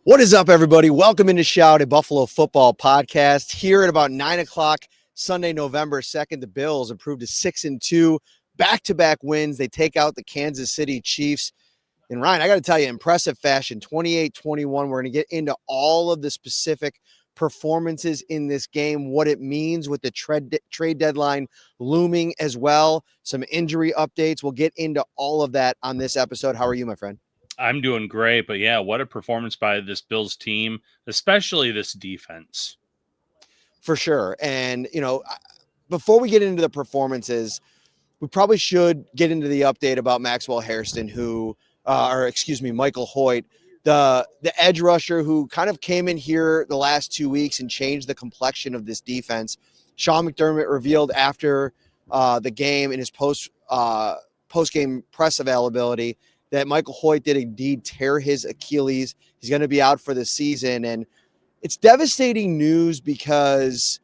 What is up, everybody? Welcome into Shout, a Buffalo football podcast. Here at about 9 o'clock Sunday, November 2nd, the Bills improved to 6-2, back-to-back wins. They take out the Kansas City Chiefs. And Ryan, I got to tell you, impressive fashion, 28-21. We're going to get into all of the specific performances in this game, what it means with the trade deadline looming as well, some injury updates. We'll get into all of that on this episode. How are you, my friend? I'm doing great, but yeah, what a performance by this Bills team, especially this defense. For sure. And, before we get into the performances, we probably should get into the update about Maxwell Hairston, Michael Hoecht, the edge rusher who kind of came in here the last 2 weeks and changed the complexion of this defense. Sean McDermott revealed after the game in his post-game press availability that Michael Hoecht did indeed tear his Achilles. He's going to be out for the season. And it's devastating news because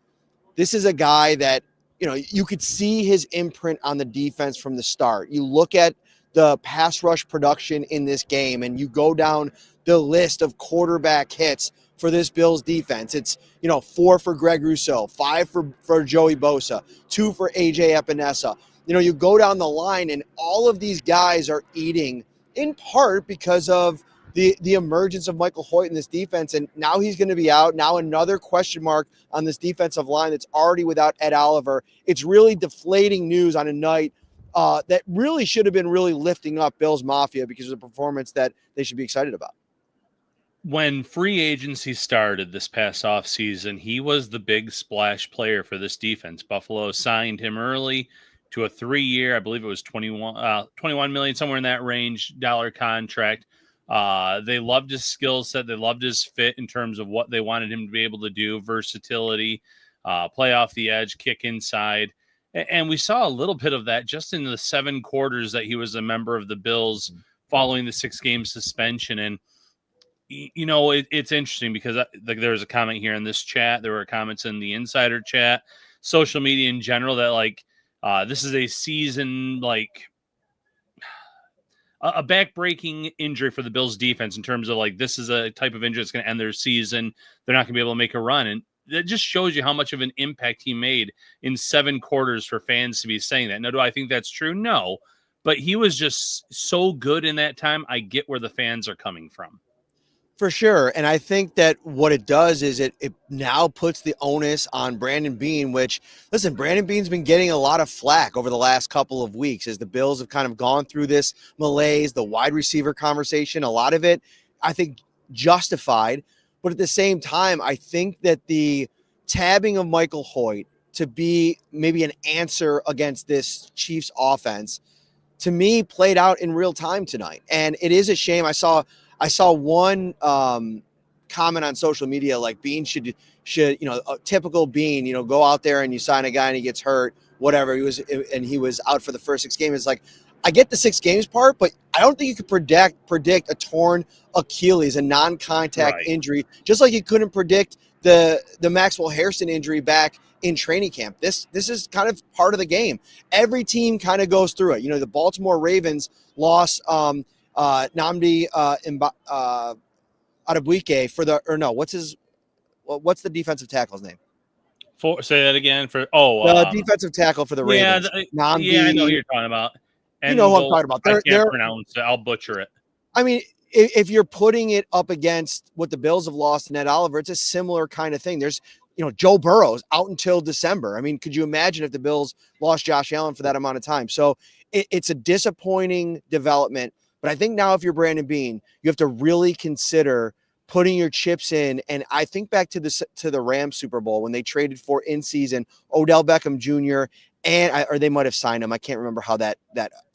this is a guy that, you could see his imprint on the defense from the start. You look at the pass rush production in this game and you go down the list of quarterback hits for this Bills defense. It's, 4 for Greg Rousseau, 5 for Joey Bosa, 2 for AJ Epinesa. You go down the line and all of these guys are eating in part because of the emergence of Michael Hoecht in this defense. And now he's going to be out. Now another question mark on this defensive line that's already without Ed Oliver. It's really deflating news on a night that really should have been really lifting up Bills Mafia because of a performance that they should be excited about. When free agency started this past offseason, he was the big splash player for this defense. Buffalo signed him early to a 3-year, I believe it was 21 million, somewhere in that range, dollar contract. They loved his skill set. They loved his fit in terms of what they wanted him to be able to do, versatility, play off the edge, kick inside. And we saw a little bit of that just in the 7 quarters that he was a member of the Bills following the 6-game suspension. And, it's interesting because there's a comment here in this chat. There were comments in the insider chat, social media in general, that this is a season, a back-breaking injury for the Bills defense in terms of this is a type of injury that's going to end their season. They're not going to be able to make a run. And that just shows you how much of an impact he made in 7 quarters for fans to be saying that. Now, do I think that's true? No, but he was just so good in that time. I get where the fans are coming from. For sure. And I think that what it does is it now puts the onus on Brandon Beane, which, listen, Brandon Beane's been getting a lot of flack over the last couple of weeks as the Bills have kind of gone through this malaise, the wide receiver conversation, a lot of it, I think, justified. But at the same time, I think that the tabbing of Michael Hoecht to be maybe an answer against this Chiefs offense, to me, played out in real time tonight. And it is a shame. I saw one comment on social media like Beane should a typical Beane, go out there and you sign a guy and he gets hurt, whatever. He was out for the first 6 games. It's like, I get the 6 games part, but I don't think you could predict a torn Achilles, a non-contact injury, just like you couldn't predict the Maxwell Hairston injury back in training camp. This is kind of part of the game. Every team kind of goes through it. The Baltimore Ravens lost Nnamdi Adebuike what's the defensive tackle's name? Say that again the defensive tackle for the Ravens. Nnamdi, I know who you're talking about. And who I'm talking about. I can't pronounce it. I'll butcher it. I mean, if you're putting it up against what the Bills have lost in Ed Oliver, it's a similar kind of thing. There's, Joe Burrow's out until December. I mean, could you imagine if the Bills lost Josh Allen for that amount of time? So it's a disappointing development. But I think now if you're Brandon Beane, you have to really consider putting your chips in. And I think back to the Rams Super Bowl when they traded for in season Odell Beckham Jr. Or they might have signed him. I can't remember how that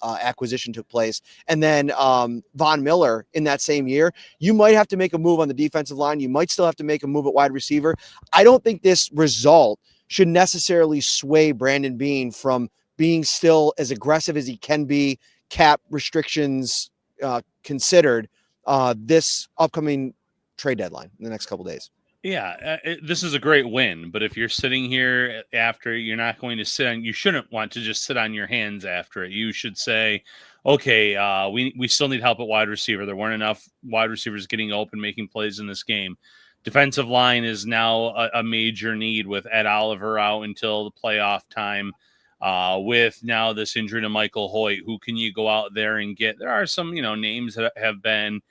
acquisition took place. And then Von Miller in that same year. You might have to make a move on the defensive line. You might still have to make a move at wide receiver. I don't think this result should necessarily sway Brandon Beane from being still as aggressive as he can be, cap restrictions considered, this upcoming trade deadline in the next couple of days. Yeah, this is a great win, but if you're sitting here after, you're not going to sit on. You shouldn't want to just sit on your hands after it. You should say, "Okay, we still need help at wide receiver. There weren't enough wide receivers getting open, making plays in this game. Defensive line is now a major need with Ed Oliver out until the playoff time. With now this injury to Michael Hoecht, who can you go out there and get? There are some names that have been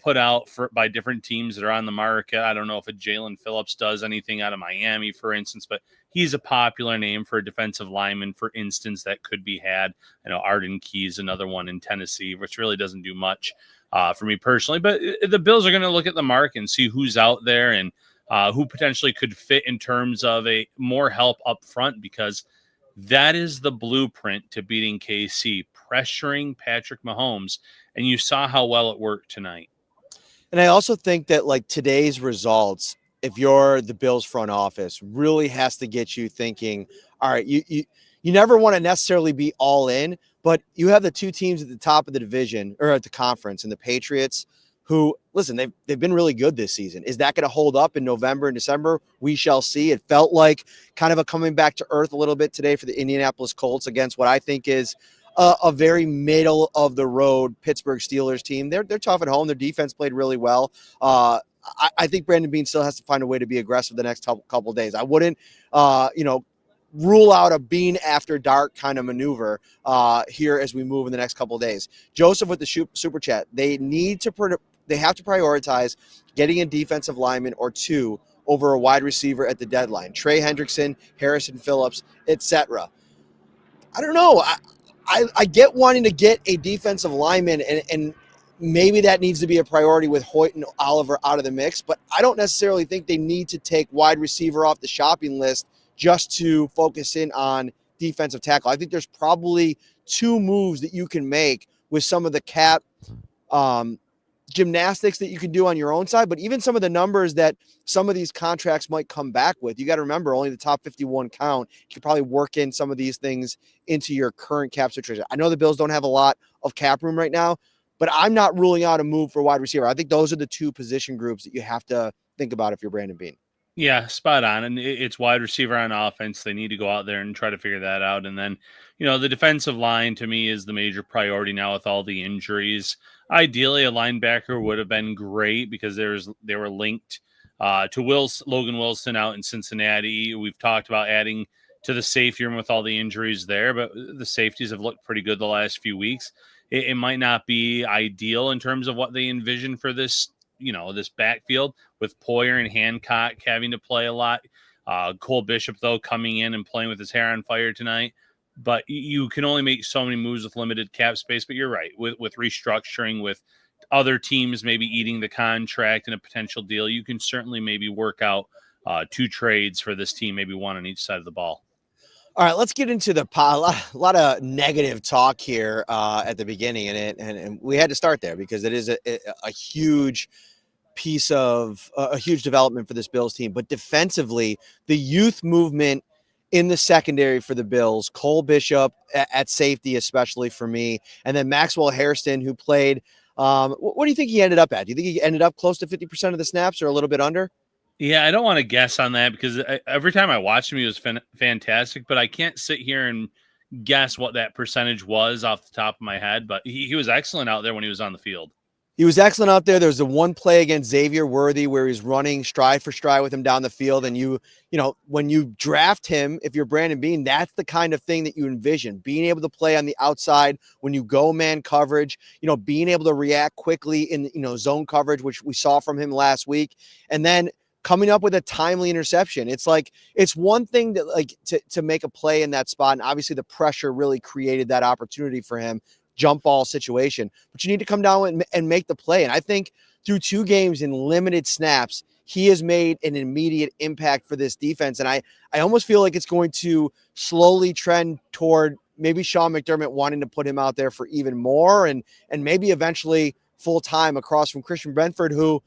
put out by different teams that are on the market. I don't know if a Jalen Phillips does anything out of Miami, for instance, but he's a popular name for a defensive lineman, for instance, that could be had. I know Arden Key's another one in Tennessee, which really doesn't do much for me personally. But the Bills are going to look at the market and see who's out there and who potentially could fit in terms of a more help up front, because that is the blueprint to beating KC, pressuring Patrick Mahomes. And you saw how well it worked tonight. And I also think that like today's results, if you're the Bills front office, really has to get you thinking, all right, you never want to necessarily be all in, but you have the two teams at the top of the division or at the conference and the Patriots who, listen, they've been really good this season. Is that going to hold up in November and December? We shall see. It felt like kind of a coming back to earth a little bit today for the Indianapolis Colts against what I think is a very middle of the road Pittsburgh Steelers team. They're tough at home. Their defense played really well. I think Brandon Beane still has to find a way to be aggressive the next couple of days. I wouldn't, rule out a Beane after dark kind of maneuver here as we move in the next couple of days. Joseph with the super chat. They have to prioritize getting a defensive lineman or two over a wide receiver at the deadline. Trey Hendrickson, Harrison Phillips, etc. I don't know. I get wanting to get a defensive lineman, and maybe that needs to be a priority with Hoyt and Oliver out of the mix, but I don't necessarily think they need to take wide receiver off the shopping list just to focus in on defensive tackle. I think there's probably two moves that you can make with some of the cap gymnastics that you can do on your own side, but even some of the numbers that some of these contracts might come back with. You got to remember, only the top 51 count. You could probably work in some of these things into your current cap situation. I know the Bills don't have a lot of cap room right now, but I'm not ruling out a move for wide receiver. I think those are the two position groups that you have to think about if you're Brandon Beane. Yeah, spot on. And it's wide receiver on offense. They need to go out there and try to figure that out. And then, the defensive line to me is the major priority now with all the injuries. Ideally, a linebacker would have been great because they were linked to Logan Wilson out in Cincinnati. We've talked about adding to the safety room with all the injuries there, but the safeties have looked pretty good the last few weeks. It might not be ideal in terms of what they envision for this this backfield with Poyer and Hancock having to play a lot. Cole Bishop, though, coming in and playing with his hair on fire tonight. But you can only make so many moves with limited cap space. But you're right, with restructuring, with other teams maybe eating the contract and a potential deal, you can certainly maybe work out two trades for this team, maybe one on each side of the ball. All right, let's get into a lot of negative talk here at the beginning, and we had to start there because it is a huge piece of a huge development for this Bills team. But defensively, the youth movement in the secondary for the Bills, Cole Bishop at safety, especially for me, and then Maxwell Hairston, who played. What do you think he ended up at? Do you think he ended up close to 50% of the snaps or a little bit under? Yeah, I don't want to guess on that because every time I watched him, he was fantastic, but I can't sit here and guess what that percentage was off the top of my head, but he was excellent out there when he was on the field. He was excellent out there. There was the one play against Xavier Worthy where he's running stride for stride with him down the field. And when you draft him, if you're Brandon Beane, that's the kind of thing that you envision. Being able to play on the outside when you go man coverage, being able to react quickly in, zone coverage, which we saw from him last week. And then coming up with a timely interception. It's one thing to make a play in that spot. And obviously the pressure really created that opportunity for him. Jump ball situation, but you need to come down and make the play. And I think through 2 games in limited snaps, he has made an immediate impact for this defense. And I almost feel like it's going to slowly trend toward maybe Sean McDermott wanting to put him out there for even more and maybe eventually full time across from Christian Benford, who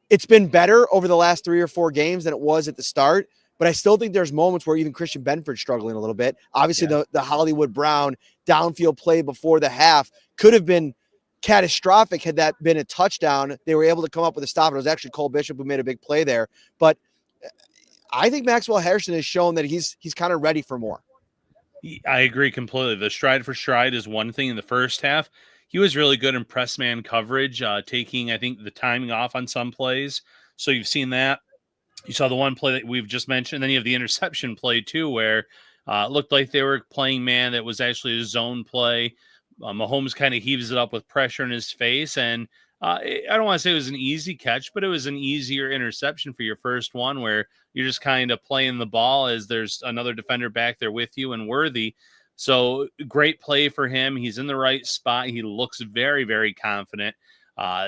it's been better over the last 3 or 4 games than it was at the start. But I still think there's moments where even Christian Benford's struggling a little bit. Obviously, the Hollywood Brown downfield play before the half could have been catastrophic had that been a touchdown. They were able to come up with a stop. It was actually Cole Bishop who made a big play there. But I think Maxwell Hairston has shown that he's kind of ready for more. I agree completely. The stride for stride is one thing in the first half. He was really good in press man coverage, taking, I think, the timing off on some plays. So you've seen that. You saw the one play that we've just mentioned. Then you have the interception play, too, where it looked like they were playing man. That was actually a zone play. Mahomes kind of heaves it up with pressure in his face. And I don't want to say it was an easy catch, but it was an easier interception for your first one where you're just kind of playing the ball as there's another defender back there with you and Worthy. So great play for him. He's in the right spot. He looks very, very confident.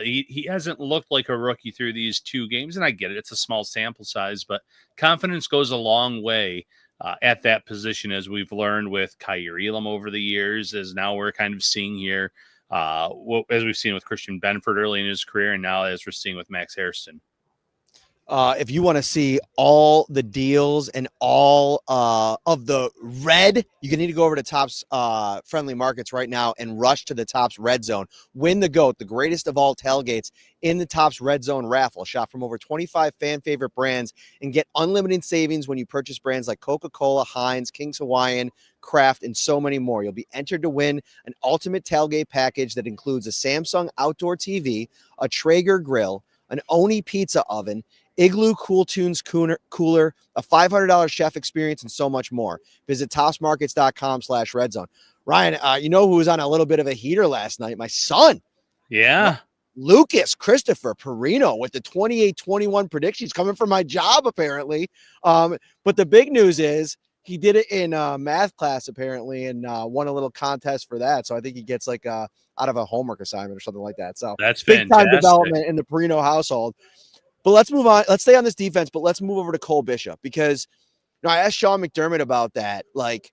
He hasn't looked like a rookie through these two games, and I get it. It's a small sample size, but confidence goes a long way at that position, as we've learned with Kyer Elam over the years, as now we're kind of seeing here, as we've seen with Christian Benford early in his career, and now as we're seeing with Max Hairston. If you want to see all the deals and all of the red, you can need to go over to Topps Friendly Markets right now and rush to the Topps Red Zone. Win the GOAT, the greatest of all tailgates, in the Topps Red Zone raffle. Shop from over 25 fan favorite brands and get unlimited savings when you purchase brands like Coca-Cola, Heinz, King's Hawaiian, Kraft, and so many more. You'll be entered to win an ultimate tailgate package that includes a Samsung outdoor TV, a Traeger grill, an Oni pizza oven, Igloo Cool Tunes cooler, a $500 chef experience, and so much more. Visit topsmarkets.com/redzone. Ryan, you know who was on a little bit of a heater last night? My son. Yeah. Lucas Christopher Parrino with the 28-21 predictions coming from my job, apparently. But the big news is he did it in math class, apparently, and won a little contest for that. So I think he gets like out of a homework assignment or something like that. So that's big fantastic. time development in the Parrino household. But let's move on. Let's stay on this defense, but let's move over to Cole Bishop because I asked Sean McDermott about that. Like,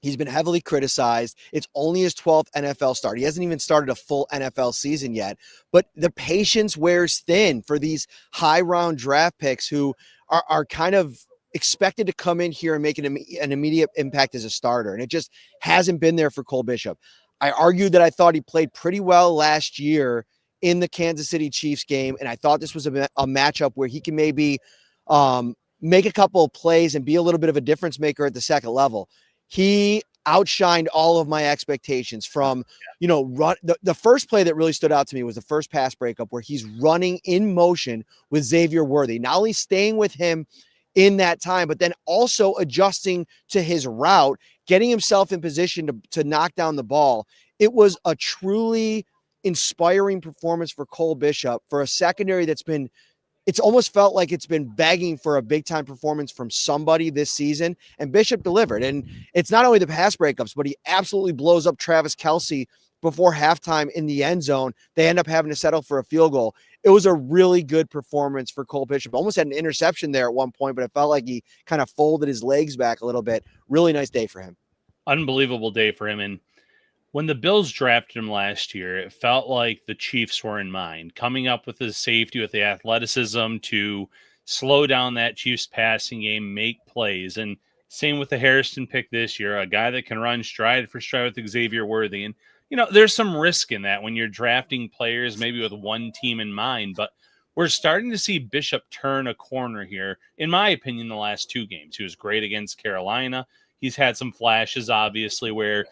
he's been heavily criticized. It's only his 12th NFL start. He hasn't even started a full NFL season yet. But the patience wears thin for these high round draft picks who are kind of expected to come in here and make an immediate impact as a starter. And it just hasn't been there for Cole Bishop. I argued that I thought he played pretty well last year in the Kansas City Chiefs game. And I thought this was a matchup where he can maybe make a couple of plays and be a little bit of a difference maker at the second level. He outshined all of my expectations from, run. The first play that really stood out to me was the first pass breakup where he's running in motion with Xavier Worthy, not only staying with him in that time, but then also adjusting to his route, getting himself in position to knock down the ball. It was a truly inspiring performance for Cole Bishop for a secondary it's almost felt like it's been begging for a big time performance from somebody this season, and Bishop delivered. And it's not only the pass breakups, but he absolutely blows up Travis Kelce before halftime in the end zone. They end up having to settle for a field goal. It was a really good performance for Cole Bishop. Almost had an interception there at one point, but it felt like he kind of folded his legs back a little bit. Really nice day for him. Unbelievable day for him. And when the Bills drafted him last year, it felt like the Chiefs were in mind, coming up with his safety, with the athleticism to slow down that Chiefs passing game, make plays. And same with the Hairston pick this year, a guy that can run stride for stride with Xavier Worthy. And, there's some risk in that when you're drafting players, maybe with one team in mind, but we're starting to see Bishop turn a corner here, in my opinion, the last two games. He was great against Carolina. He's had some flashes, obviously, where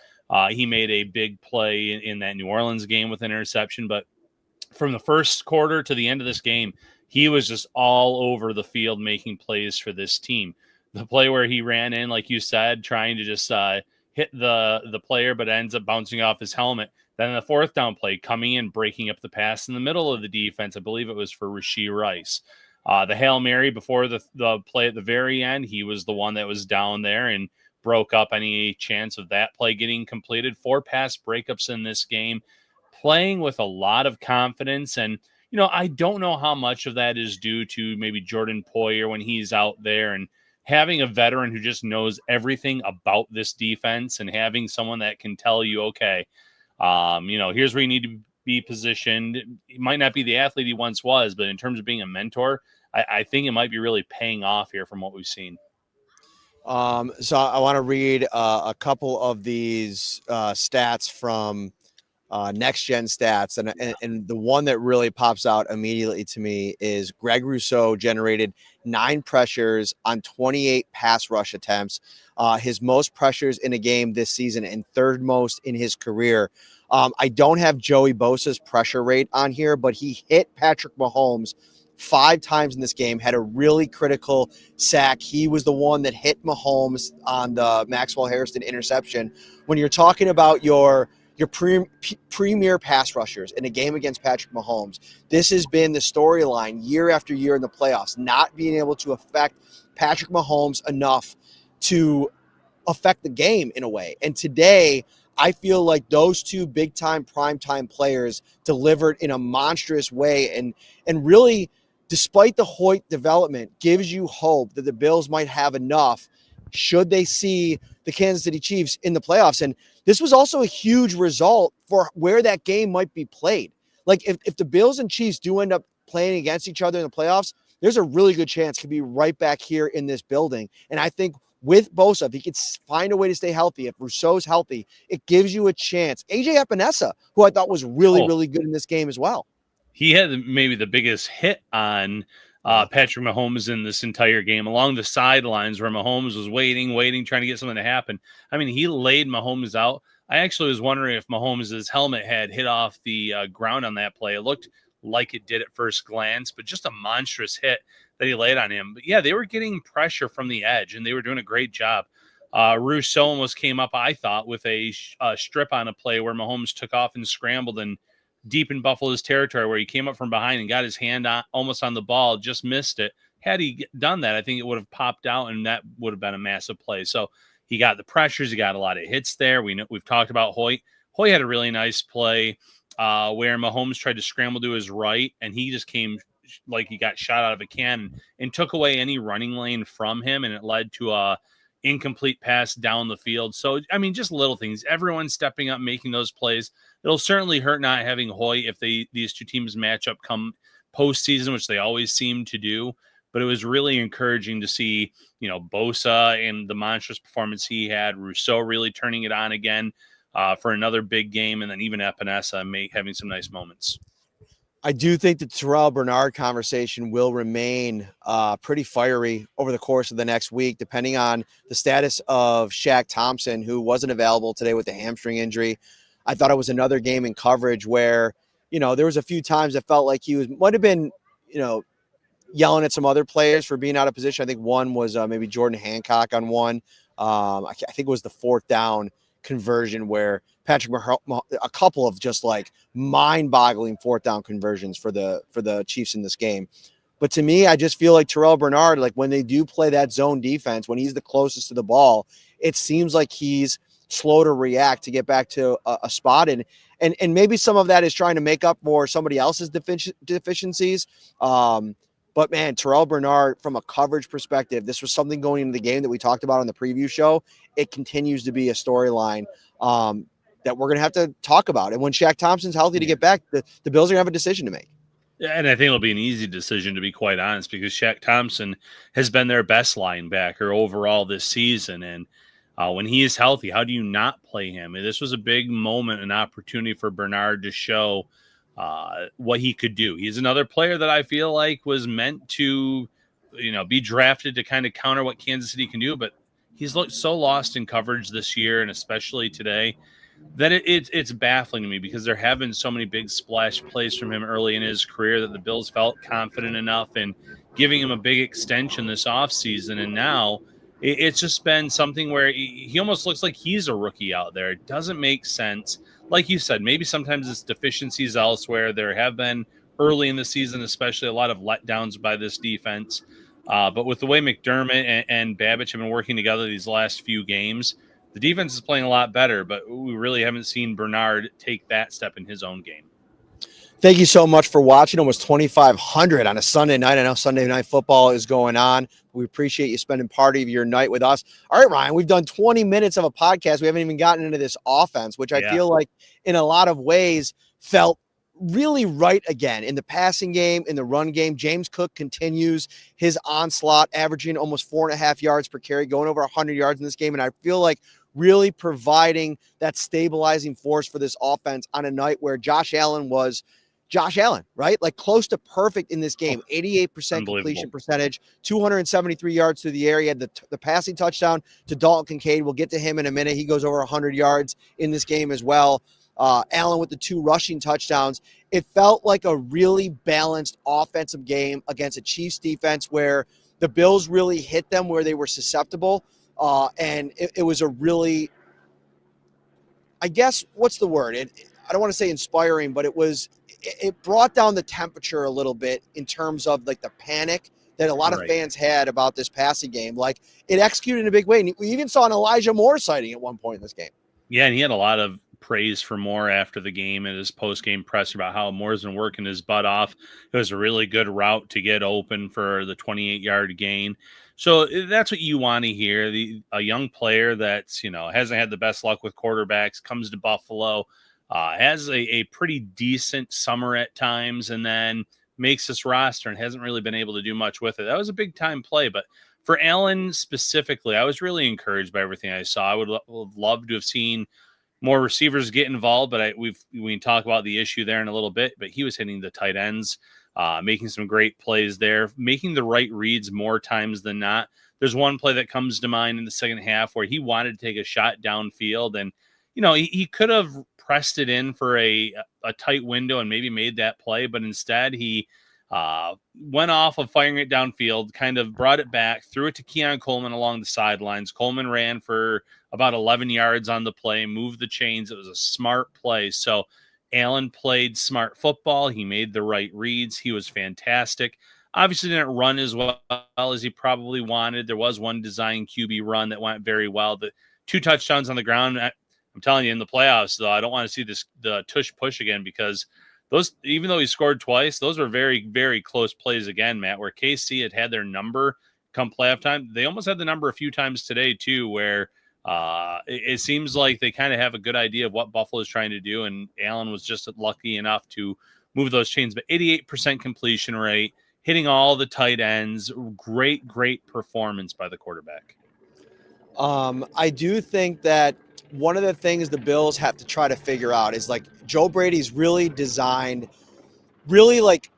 he made a big play in that New Orleans game with an interception. But from the first quarter to the end of this game, he was just all over the field making plays for this team. The play where he ran in, like you said, trying to just hit the player, but ends up bouncing off his helmet. Then the fourth down play, coming in, breaking up the pass in the middle of the defense. I believe it was for Rashee Rice. The Hail Mary before the play at the very end, he was the one that was down there and broke up any chance of that play getting completed. 4 pass breakups in this game, playing with a lot of confidence. And, I don't know how much of that is due to maybe Jordan Poyer when he's out there and having a veteran who just knows everything about this defense and having someone that can tell you, okay, here's where you need to be positioned. He might not be the athlete he once was, but in terms of being a mentor, I think it might be really paying off here from what we've seen. So I want to read a couple of these stats from next gen stats, and the one that really pops out immediately to me is Greg Rousseau generated 9 pressures on 28 pass rush attempts, his most pressures in a game this season and third most in his career. I don't have Joey Bosa's pressure rate on here, but he hit Patrick Mahomes 5 times in this game, had a really critical sack. He was the one that hit Mahomes on the Maxwell Hairston interception. When you're talking about your premier pass rushers in a game against Patrick Mahomes, this has been the storyline year after year in the playoffs, not being able to affect Patrick Mahomes enough to affect the game in a way. And today, I feel like those two big-time, prime-time players delivered in a monstrous way, and really, despite the Hoecht development, gives you hope that the Bills might have enough should they see the Kansas City Chiefs in the playoffs. And this was also a huge result for where that game might be played. Like if the Bills and Chiefs do end up playing against each other in the playoffs, there's a really good chance it could be right back here in this building. And I think with Bosa, if he could find a way to stay healthy, if Rousseau's healthy, it gives you a chance. AJ Epinesa, who I thought was really good in this game as well. He had maybe the biggest hit on Patrick Mahomes in this entire game along the sidelines where Mahomes was waiting, trying to get something to happen. I mean, he laid Mahomes out. I actually was wondering if Mahomes' helmet had hit off the ground on that play. It looked like it did at first glance, but just a monstrous hit that he laid on him. But yeah, they were getting pressure from the edge, and they were doing a great job. Rousseau almost came up, I thought, with a strip on a play where Mahomes took off and scrambled and deep in Buffalo's territory where he came up from behind and got his hand almost on the ball, just missed it. Had he done that, I think it would have popped out, and that would have been a massive play. So he got the pressures. He got a lot of hits there. We've talked about Hoecht. Hoecht had a really nice play where Mahomes tried to scramble to his right, and he just came like he got shot out of a cannon and took away any running lane from him, and it led to a incomplete pass down the field. So, I mean, just little things. Everyone stepping up, making those plays. It'll certainly hurt not having Hoecht if these two teams match up come postseason, which they always seem to do. But it was really encouraging to see, Bosa and the monstrous performance he had, Rousseau really turning it on again for another big game, and then even Epinesa having some nice moments. I do think the Terrell Bernard conversation will remain pretty fiery over the course of the next week, depending on the status of Shaq Thompson, who wasn't available today with the hamstring injury. I thought it was another game in coverage where, there was a few times it felt like he might have been, yelling at some other players for being out of position. I think one was maybe Jordan Hancock on one. I think it was the 4th down conversion where Patrick Mahomes, a couple of just like mind-boggling 4th down conversions for the Chiefs in this game. But to me, I just feel like Terrell Bernard, like when they do play that zone defense, when he's the closest to the ball, it seems like he's slow to react to get back to a spot. And maybe some of that is trying to make up for somebody else's deficiencies. But man, Terrell Bernard, from a coverage perspective, this was something going into the game that we talked about on the preview show. It continues to be a storyline that we're going to have to talk about. And when Shaq Thompson's healthy to get back, the Bills are going to have a decision to make. Yeah, and I think it'll be an easy decision, to be quite honest, because Shaq Thompson has been their best linebacker overall this season. And when he is healthy, how do you not play him? And this was a big moment, an opportunity for Bernard to show what he could do. He's another player that I feel like was meant to, be drafted to kind of counter what Kansas City can do, but he's looked so lost in coverage this year, and especially today, that it's baffling to me, because there have been so many big splash plays from him early in his career that the Bills felt confident enough in giving him a big extension this offseason, and now it's just been something where he almost looks like he's a rookie out there. It doesn't make sense. Like you said, maybe sometimes it's deficiencies elsewhere. There have been early in the season, especially a lot of letdowns by this defense. But with the way McDermott and Babich have been working together these last few games, the defense is playing a lot better, but we really haven't seen Bernard take that step in his own game. Thank you so much for watching. Almost 2,500 on a Sunday night. I know Sunday night football is going on. We appreciate you spending part of your night with us. All right, Ryan, we've done 20 minutes of a podcast. We haven't even gotten into this offense, which I feel like in a lot of ways felt really right again in the passing game, in the run game. James Cook continues his onslaught, averaging almost 4.5 yards per carry, going over 100 yards in this game. And I feel like really providing that stabilizing force for this offense on a night where Josh Allen was Josh Allen, right? Like close to perfect in this game. 88% completion percentage, 273 yards through the air. He had the passing touchdown to Dalton Kincaid. We'll get to him in a minute. He goes over 100 yards in this game as well. Allen with the 2 rushing touchdowns. It felt like a really balanced offensive game against a Chiefs defense where the Bills really hit them where they were susceptible. And it was a really, I guess, what's the word? I don't want to say inspiring, but it brought down the temperature a little bit in terms of like the panic that a lot of fans had about this passing game. Like it executed in a big way. And we even saw an Elijah Moore sighting at one point in this game. Yeah, and he had a lot of praise for Moore after the game and his post-game presser about how Moore's been working his butt off. It was a really good route to get open for the 28-yard gain. So that's what you want to hear. A young player that's, hasn't had the best luck with quarterbacks, comes to Buffalo, has a pretty decent summer at times, and then makes this roster and hasn't really been able to do much with it. That was a big-time play, but for Allen specifically, I was really encouraged by everything I saw. I would love to have seen more receivers get involved, but we can talk about the issue there in a little bit. But he was hitting the tight ends, making some great plays there, making the right reads more times than not. There's one play that comes to mind in the second half where he wanted to take a shot downfield, and he could have pressed it in for a tight window and maybe made that play, but instead he went off of firing it downfield, kind of brought it back, threw it to Keon Coleman along the sidelines. Coleman ran for about 11 yards on the play, moved the chains. It was a smart play. So Allen played smart football. He made the right reads. He was fantastic. Obviously didn't run as well as he probably wanted. There was one design QB run that went very well. The 2 touchdowns on the ground. I'm telling you, in the playoffs, though, I don't want to see the tush push again, because those, even though he scored twice, those were very, very close plays again, Matt, where KC had their number come playoff time. They almost had the number a few times today, too, where it seems like they kind of have a good idea of what Buffalo is trying to do, and Allen was just lucky enough to move those chains. But 88% completion rate, hitting all the tight ends, great performance by the quarterback. I do think that one of the things the Bills have to try to figure out is like Joe Brady's really designed, really like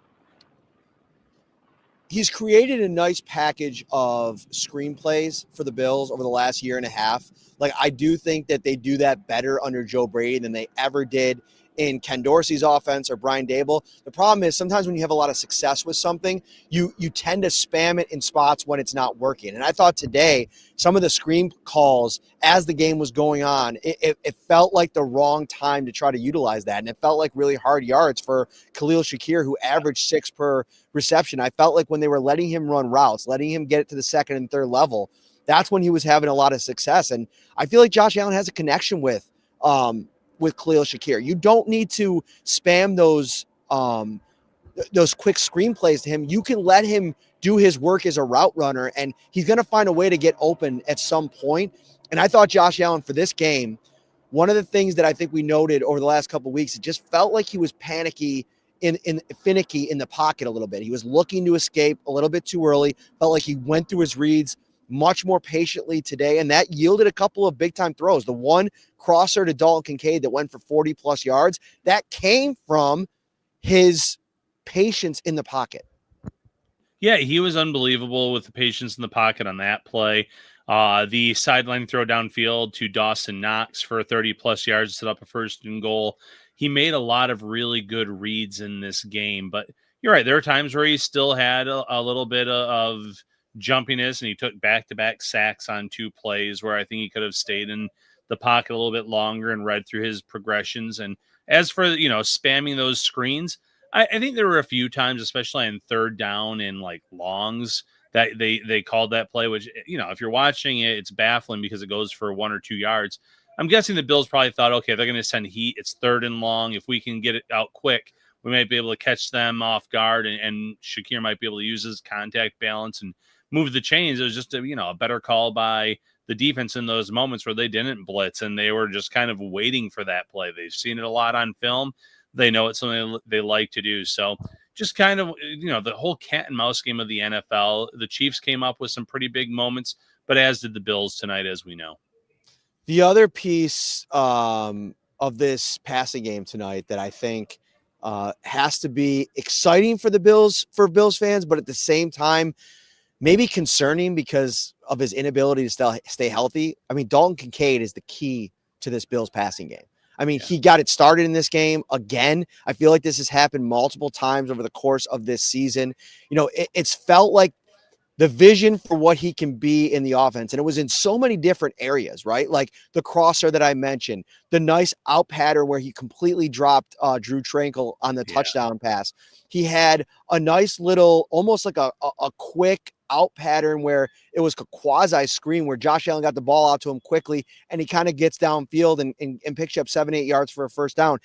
he's created a nice package of screenplays for the Bills over the last year and a half. Like I do think that they do that better under Joe Brady than they ever did in Ken Dorsey's offense or Brian Daboll. The problem is sometimes when you have a lot of success with something, you tend to spam it in spots when it's not working. And I thought today, some of the screen calls as the game was going on, it felt like the wrong time to try to utilize that. And it felt like really hard yards for Khalil Shakir, who averaged 6 per reception. I felt like when they were letting him run routes, letting him get it to the second and third level, that's when he was having a lot of success. And I feel like Josh Allen has a connection with Khalil Shakir. You don't need to spam those quick screenplays to him. You can let him do his work as a route runner, and he's going to find a way to get open at some point. And I thought Josh Allen for this game, one of the things that I think we noted over the last couple of weeks, it just felt like he was finicky in the pocket a little bit. He was looking to escape a little bit too early. Felt like he went through his reads much more patiently today, and that yielded a couple of big-time throws. The one crosser to Dalton Kincaid that went for 40-plus yards, that came from his patience in the pocket. Yeah, he was unbelievable with the patience in the pocket on that play. The sideline throw downfield to Dawson Knox for 30-plus yards to set up a first and goal. He made a lot of really good reads in this game, but you're right. There are times where he still had a little bit of jumpiness, and he took back-to-back sacks on 2 plays where I think he could have stayed in the pocket a little bit longer and read through his progressions. And as for, spamming those screens, I think there were a few times, especially on third down and like longs, that they called that play, which, if you're watching it, it's baffling because it goes for 1 or 2 yards. I'm guessing the Bills probably thought, okay, they're going to send heat. It's third and long. If we can get it out quick, we might be able to catch them off guard, and Shakir might be able to use his contact balance and move the chains. It was just a better call by the defense in those moments where they didn't blitz and they were just kind of waiting for that play. They've seen it a lot on film. They know it's something they like to do. So just kind of, the whole cat and mouse game of the NFL, the Chiefs came up with some pretty big moments, but as did the Bills tonight, as we know. The other piece of this passing game tonight that I think has to be exciting for Bills fans, but at the same time, maybe concerning because of his inability to stay healthy. I mean, Dalton Kincaid is the key to this Bills passing game. I mean, Yeah. he got it started in this game again. I feel like this has happened multiple times over the course of this season. It's felt like the vision for what he can be in the offense. And it was in so many different areas, right? Like the crosser that I mentioned, the nice out pattern where he completely dropped Drew Tranquil on the touchdown pass. He had a nice little, almost like a quick out pattern where it was a quasi screen where Josh Allen got the ball out to him quickly and he kind of gets downfield and picks up 7-8 yards for a first down.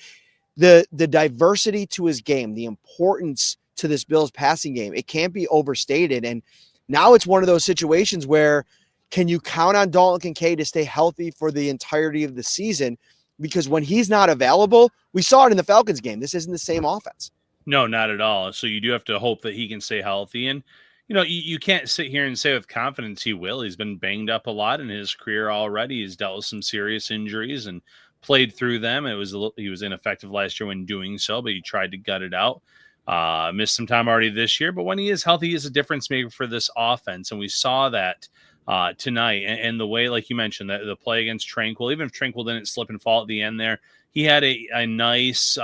The diversity to his game, the importance to this Bills passing game, it can't be overstated. And now it's one of those situations where can you count on Dalton Kincaid to stay healthy for the entirety of the season? Because when he's not available, we saw it in the Falcons game. This isn't the same offense. No, not at all. So you do have to hope that he can stay healthy. And, you can't sit here and say with confidence he will. He's been banged up a lot in his career already. He's dealt with some serious injuries and played through them. He was ineffective last year when doing so, but he tried to gut it out. Missed some time already this year, but when he is healthy, he is a difference maker for this offense. And we saw that tonight. And the way, like you mentioned, that the play against Tranquil, even if Tranquil didn't slip and fall at the end there, he had a nice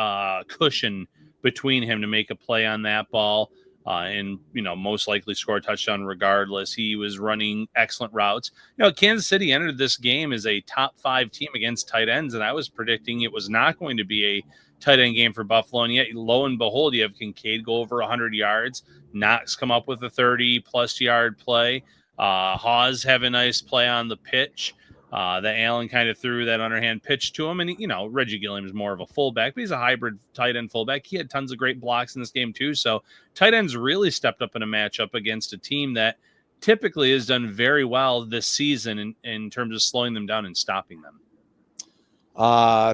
cushion between him to make a play on that ball and most likely score a touchdown regardless. He was running excellent routes. Kansas City entered this game as a top 5 team against tight ends, and I was predicting it was not going to be a tight end game for Buffalo, and yet lo and behold, you have Kincaid go over 100 yards, Knox come up with a 30-plus yard play, Hawes have a nice play on the pitch. That Allen kind of threw that underhand pitch to him. And, Reggie Gilliam is more of a fullback, but he's a hybrid tight end fullback. He had tons of great blocks in this game, too. So tight ends really stepped up in a matchup against a team that typically has done very well this season in terms of slowing them down and stopping them.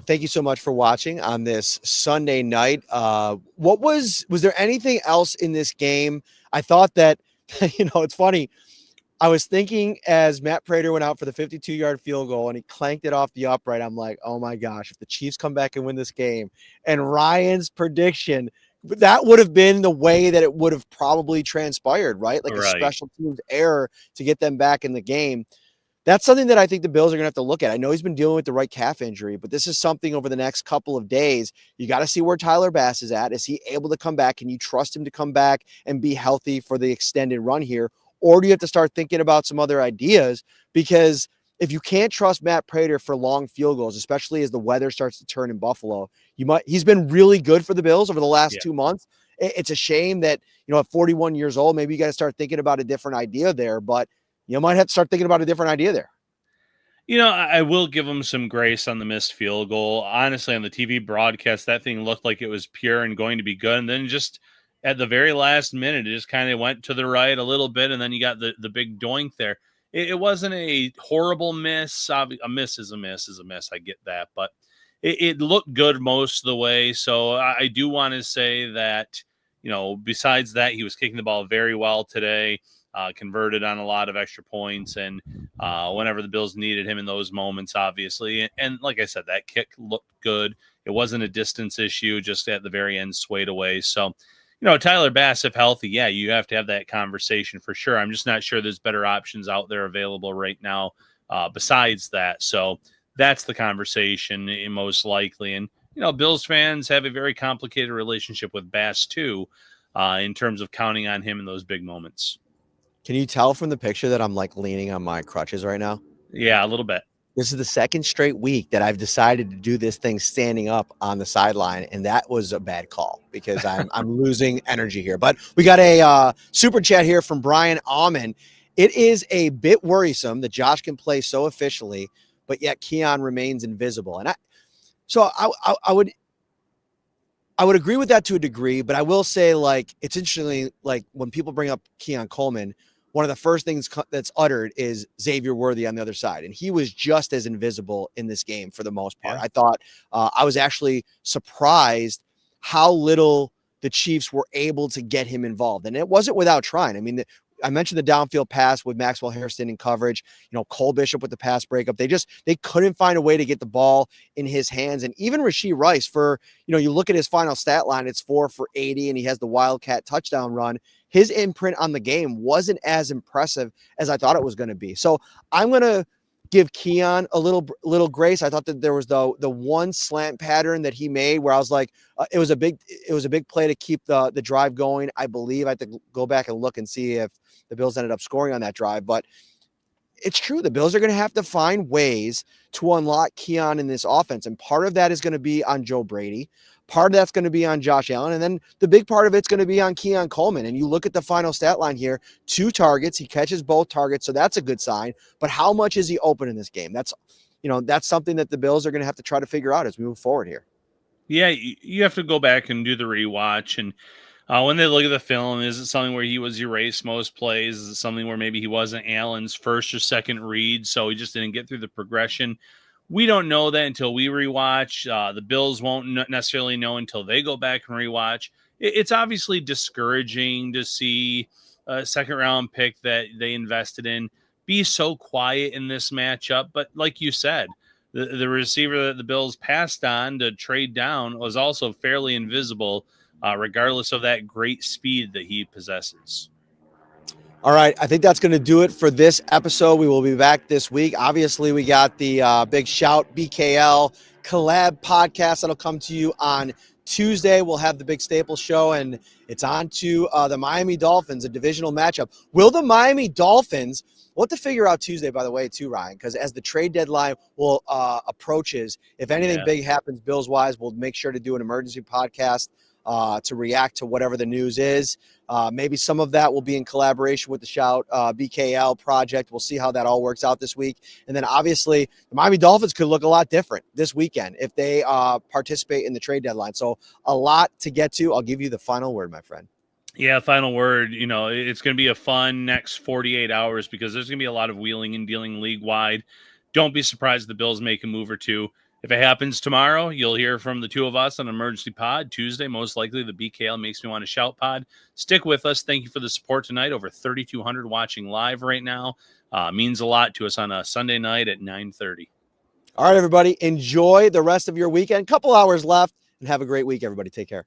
Thank you so much for watching on this Sunday night. Was there anything else in this game? I thought that, it's funny. I was thinking as Matt Prater went out for the 52-yard field goal and he clanked it off the upright, I'm like, oh my gosh, if the Chiefs come back and win this game, and Ryan's prediction, that would have been the way that it would have probably transpired, right? Like a special teams error to get them back in the game. That's something that I think the Bills are going to have to look at. I know he's been dealing with the right calf injury, but this is something over the next couple of days. You got to see where Tyler Bass is at. Is he able to come back? Can you trust him to come back and be healthy for the extended run here? Or do you have to start thinking about some other ideas? Because if you can't trust Matt Prater for long field goals, especially as the weather starts to turn in Buffalo, he's been really good for the Bills over the last 2 months. It's a shame that, at 41 years old, maybe you got to start thinking about a different idea there, but you might have to start thinking about a different idea there. I will give him some grace on the missed field goal. Honestly, on the TV broadcast, that thing looked like it was pure and going to be good. And then just at the very last minute, it just kind of went to the right a little bit, and then you got the big doink there. It wasn't a horrible miss. A miss is a miss is a miss. I get that, but it looked good most of the way. So I do want to say that, besides that, he was kicking the ball very well today, converted on a lot of extra points, and whenever the Bills needed him in those moments, obviously. And like I said, that kick looked good. It wasn't a distance issue, just at the very end swayed away. So, Tyler Bass, if healthy, yeah, you have to have that conversation for sure. I'm just not sure there's better options out there available right now besides that. So that's the conversation most likely. And, Bills fans have a very complicated relationship with Bass too, in terms of counting on him in those big moments. Can you tell from the picture that I'm like leaning on my crutches right now? Yeah, a little bit. This is the second straight week that I've decided to do this thing standing up on the sideline, and that was a bad call because I'm losing energy here. But we got a super chat here from Brian Alman. It is a bit worrisome that Josh can play so efficiently, but yet Keon remains invisible. And I would agree with that to a degree, but I will say, like, it's interesting, like when people bring up Keon Coleman, one of the first things that's uttered is Xavier Worthy on the other side. And he was just as invisible in this game for the most part. Yeah. I thought I was actually surprised how little the Chiefs were able to get him involved. And it wasn't without trying. I mean, I mentioned the downfield pass with Maxwell Hairston in coverage, Cole Bishop with the pass breakup. They couldn't find a way to get the ball in his hands. And even Rashee Rice you look at his final stat line, it's 4 for 80 and he has the Wildcat touchdown run. His imprint on the game wasn't as impressive as I thought it was going to be. So I'm going to give Keon a little grace. I thought that there was the one slant pattern that he made where I was like, it was a big play to keep the drive going. I believe I have to go back and look and see if the Bills ended up scoring on that drive, but it's true. The Bills are going to have to find ways to unlock Keon in this offense. And part of that is going to be on Joe Brady. Part of that's going to be on Josh Allen. And then the big part of it's going to be on Keon Coleman. And you look at the final stat line here, 2 targets. He catches both targets. So that's a good sign. But how much is he open in this game? That's something that the Bills are going to have to try to figure out as we move forward here. Yeah, you have to go back and do the rewatch. And when they look at the film, is it something where he was erased most plays? Is it something where maybe he wasn't Allen's first or second read, so he just didn't get through the progression? We don't know that until we rewatch. The Bills won't necessarily know until they go back and rewatch. It's obviously discouraging to see a second-round pick that they invested in be so quiet in this matchup. But like you said, the receiver that the Bills passed on to trade down was also fairly invisible, regardless of that great speed that he possesses. All right, I think that's going to do it for this episode. We will be back this week. Obviously, we got the Big Shout BKL collab podcast that'll come to you on Tuesday. We'll have the Big Staples show, and it's on to the Miami Dolphins, a divisional matchup. Will the Miami Dolphins – we'll have to figure out Tuesday, by the way, too, Ryan, because as the trade deadline approaches, if anything big happens Bills-wise, we'll make sure to do an emergency podcast to react to whatever the news is. Maybe some of that will be in collaboration with the Shout BKL project. We'll see how that all works out this week. And then obviously the Miami Dolphins could look a lot different this weekend if they participate in the trade deadline. So a lot to get to. I'll give you the final word, my friend. Yeah, final word. It's going to be a fun next 48 hours because there's going to be a lot of wheeling and dealing league-wide. Don't be surprised if the Bills make a move or two. If it happens tomorrow, you'll hear from the two of us on Emergency Pod. Tuesday, most likely, the BKL Makes Me Want to Shout Pod. Stick with us. Thank you for the support tonight. Over 3,200 watching live right now. Means a lot to us on a Sunday night at 9:30. All right, everybody. Enjoy the rest of your weekend. Couple hours left, and have a great week, everybody. Take care.